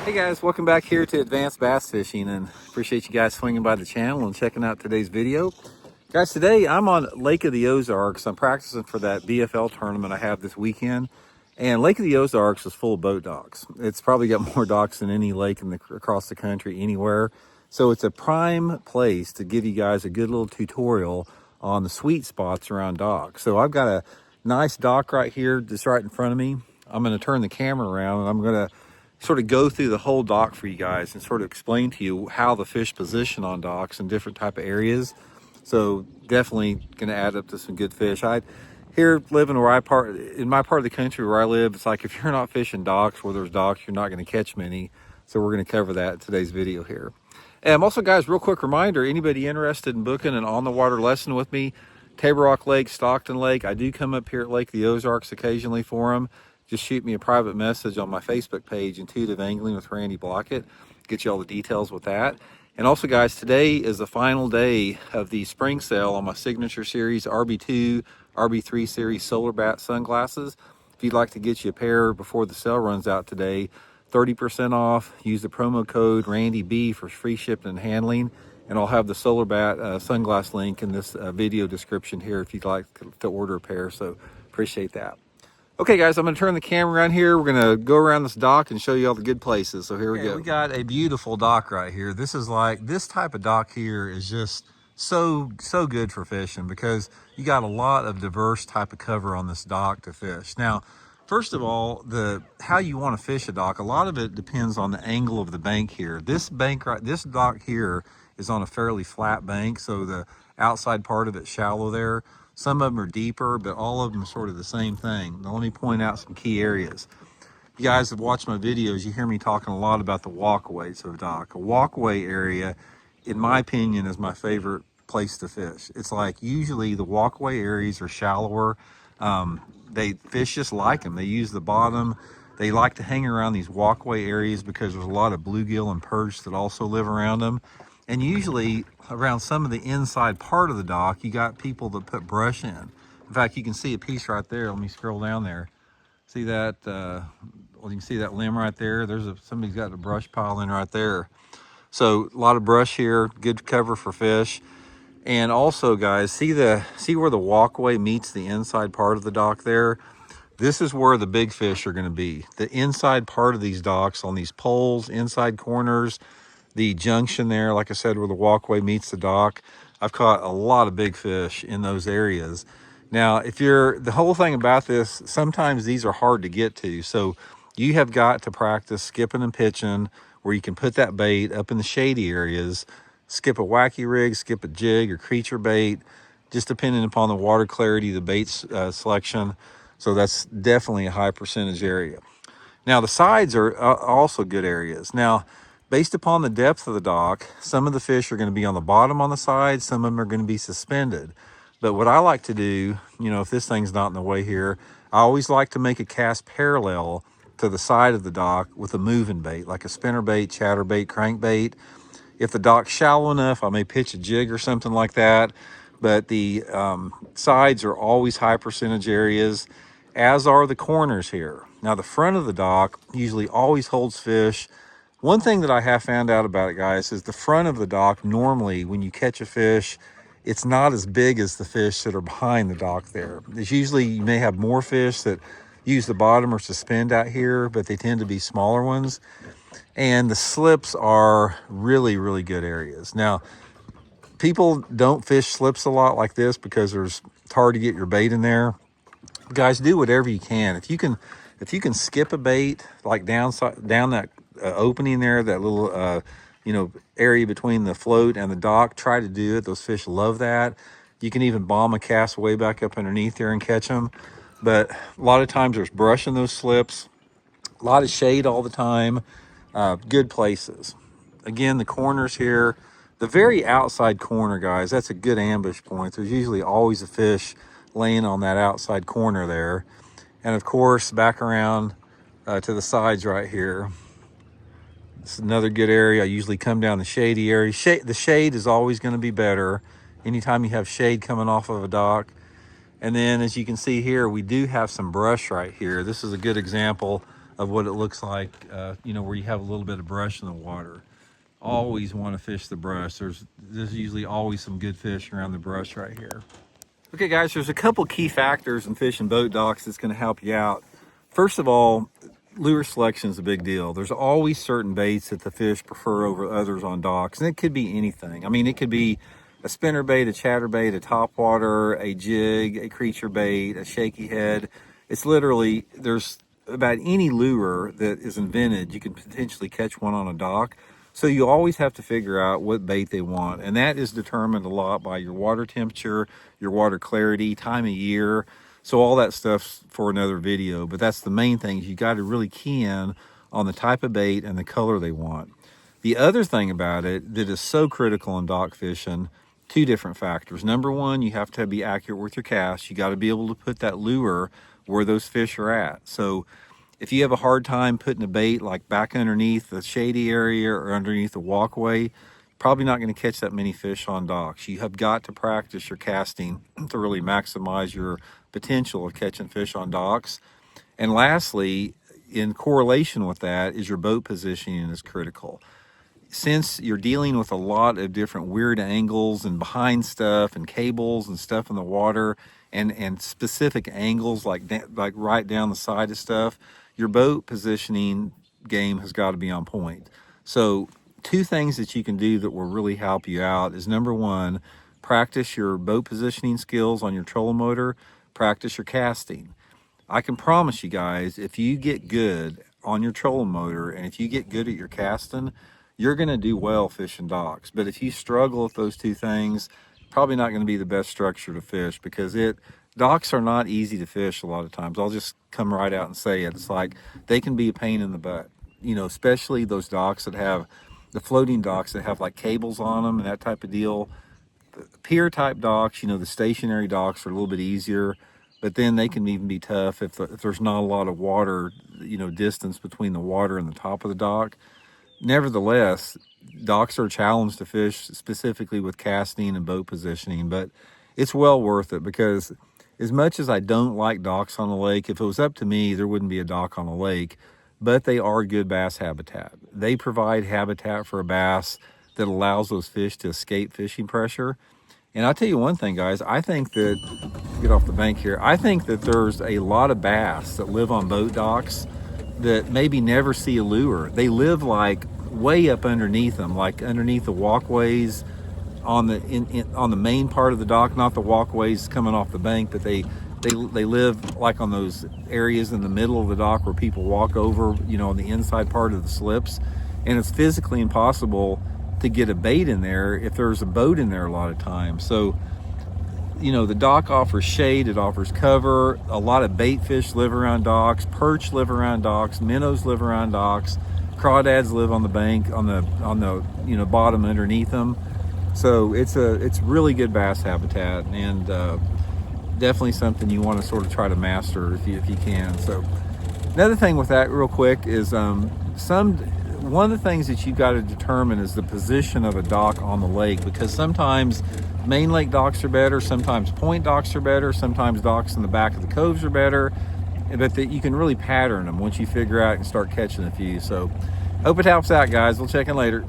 Hey guys, welcome back here to Advanced Bass Fishing, and appreciate you guys swinging by the channel and checking out today's video. Guys, today I'm on Lake of the Ozarks. I'm practicing for that BFL tournament I have this weekend, and Lake of the Ozarks is full of boat docks. It's probably got more docks than any lake across the country anywhere. So it's a prime place to give you guys a good little tutorial on the sweet spots around docks. So I've got a nice dock right here, just right in front of me. I'm going to turn the camera around and I'm going to sort of go through the whole dock for you guys and sort of explain to you how the fish position on docks in different type of areas. So definitely going to add up to some good fish. I here living where in my part of the country where I live, it's like if you're not fishing docks where there's docks, you're not going to catch many. So we're going to cover that in today's video here. And also, guys, real quick reminder, anybody interested in booking an on the water lesson with me, Table Rock Lake, Stockton Lake, I do come up here at Lake of the Ozarks occasionally for them. Just shoot me a private message on my Facebook page, Intuitive Angling with Randy Blaukat. Get you all the details with that. And also, guys, today is the final day of the spring sale on my Signature Series RB2, RB3 Series Solar Bat sunglasses. If you'd like to get you a pair before the sale runs out today, 30% off. Use the promo code RandyB for free shipping and handling. And I'll have the Solar Bat sunglass link in this video description here if you'd like to order a pair. So appreciate that. Okay, guys, I'm going to turn the camera around here. We're going to go around this dock and show you all the good places. So here we go. We got a beautiful dock right here. This is like, this type of dock here is just so good for fishing because you got a lot of diverse type of cover on this dock to fish. Now, first of all, how you want to fish a dock, a lot of it depends on the angle of the bank here. This dock here is on a fairly flat bank, so the outside part of it's shallow there. Some of them are deeper, but all of them are sort of the same thing. Now, let me point out some key areas. You guys have watched my videos, you hear me talking a lot about the walkways of a dock. A walkway area, in my opinion, is my favorite place to fish. It's like usually the walkway areas are shallower. Fish just like them. They use the bottom. They like to hang around these walkway areas because there's a lot of bluegill and perch that also live around them. And usually around some of the inside part of the dock, you got people that put brush in. In fact, you can see a piece right there. Let me scroll down there. See that? Well, you can see that limb right there. Somebody's got a brush pile in right there. So a lot of brush here, good cover for fish. And also, guys, see where the walkway meets the inside part of the dock there? This is where the big fish are going to be. The inside part of these docks on these poles, inside corners, the junction there, like I said, where the walkway meets the dock. I've caught a lot of big fish in those areas. Now, the whole thing about this, sometimes these are hard to get to. So you have got to practice skipping and pitching where you can put that bait up in the shady areas, skip a wacky rig, skip a jig or creature bait, just depending upon the water clarity, the bait selection. So that's definitely a high percentage area. Now, the sides are also good areas. Now, based upon the depth of the dock, some of the fish are going to be on the bottom on the side, some of them are going to be suspended. But what I like to do, if this thing's not in the way here, I always like to make a cast parallel to the side of the dock with a moving bait, like a spinner bait, chatterbait, crankbait. If the dock's shallow enough, I may pitch a jig or something like that. But the sides are always high percentage areas, as are the corners here. Now, the front of the dock usually always holds fish. One thing that I have found out about it, guys, is the front of the dock, normally when you catch a fish, it's not as big as the fish that are behind the dock there. There's usually, you may have more fish that use the bottom or suspend out here, but they tend to be smaller ones. And the slips are really, really good areas. Now, people don't fish slips a lot like this because it's hard to get your bait in there. Guys, do whatever you can. If you can skip a bait like down that opening there, that little area between the float and the dock, try to do it. Those fish love that. You can even bomb a cast way back up underneath there and catch them. But a lot of times there's brush in those slips, a lot of shade all the time. Good places. Again, the corners here, the very outside corner, guys, that's a good ambush point. There's usually always a fish laying on that outside corner there. And of course, back around to the sides right here. This is another good area. I usually come down the shady area. The shade is always going to be better anytime you have shade coming off of a dock. And then as you can see here, we do have some brush right here. This is a good example of what it looks like, you know, where you have a little bit of brush in the water. Always want to fish the brush. There's usually always some good fish around the brush right here. Okay guys, there's a couple key factors in fishing boat docks that's going to help you out. First of all, lure selection is a big deal. There's always certain baits that the fish prefer over others on docks, and it could be anything. I mean, it could be a spinner bait, a chatterbait, a topwater, a jig, a creature bait, a shaky head. It's literally, there's about any lure that is invented, you can potentially catch one on a dock. So you always have to figure out what bait they want, and that is determined a lot by your water temperature, your water clarity, time of year. So all that stuff's for another video, but that's the main thing. You got to really key in on the type of bait and the color they want. The other thing about it that is so critical in dock fishing, two different factors. Number one, you have to be accurate with your cast. You got to be able to put that lure where those fish are at. So if you have a hard time putting a bait like back underneath the shady area or underneath the walkway, probably not going to catch that many fish on docks. You have got to practice your casting to really maximize your potential of catching fish on docks. And lastly, in correlation with that, is your boat positioning is critical. Since you're dealing with a lot of different weird angles and behind stuff and cables and stuff in the water and specific angles like right down the side of stuff, your boat positioning game has got to be on point. So two things that you can do that will really help you out is, number one, practice your boat positioning skills on your trolling motor, practice your casting. I can promise you guys, if you get good on your trolling motor and if you get good at your casting, you're going to do well fishing docks. But if you struggle with those two things, probably not going to be the best structure to fish, because docks are not easy to fish a lot of times. I'll just come right out and say it. It's like they can be a pain in the butt, you know, especially those docks that have the floating docks that have like cables on them and that type of deal. The pier type docks, you know, the stationary docks are a little bit easier, but then they can even be tough if there's not a lot of water, you know, distance between the water and the top of the dock. Nevertheless, docks are a challenge to fish, specifically with casting and boat positioning, but it's well worth it, because as much as I don't like docks on a lake, if it was up to me, there wouldn't be a dock on a lake, but they are good bass habitat. They provide habitat for a bass that allows those fish to escape fishing pressure. And I'll tell you one thing, guys, I think that, get off the bank here, I think that there's a lot of bass that live on boat docks that maybe never see a lure. They live like way up underneath them, like underneath the walkways on the main part of the dock, not the walkways coming off the bank, but they live like on those areas in the middle of the dock where people walk over, you know, on the inside part of the slips. And it's physically impossible to get a bait in there if there's a boat in there a lot of times. So, you know, the dock offers shade, it offers cover. A lot of bait fish live around docks, perch live around docks, minnows live around docks, crawdads live on the bank, on the you know, bottom underneath them. So it's really good bass habitat, and definitely something you want to sort of try to master if you can. So another thing with that real quick is one of the things that you got to determine is the position of a dock on the lake, because sometimes main lake docks are better, sometimes point docks are better, sometimes docks in the back of the coves are better, but that you can really pattern them once you figure out and start catching a few. So hope it helps out, guys. We'll check in later.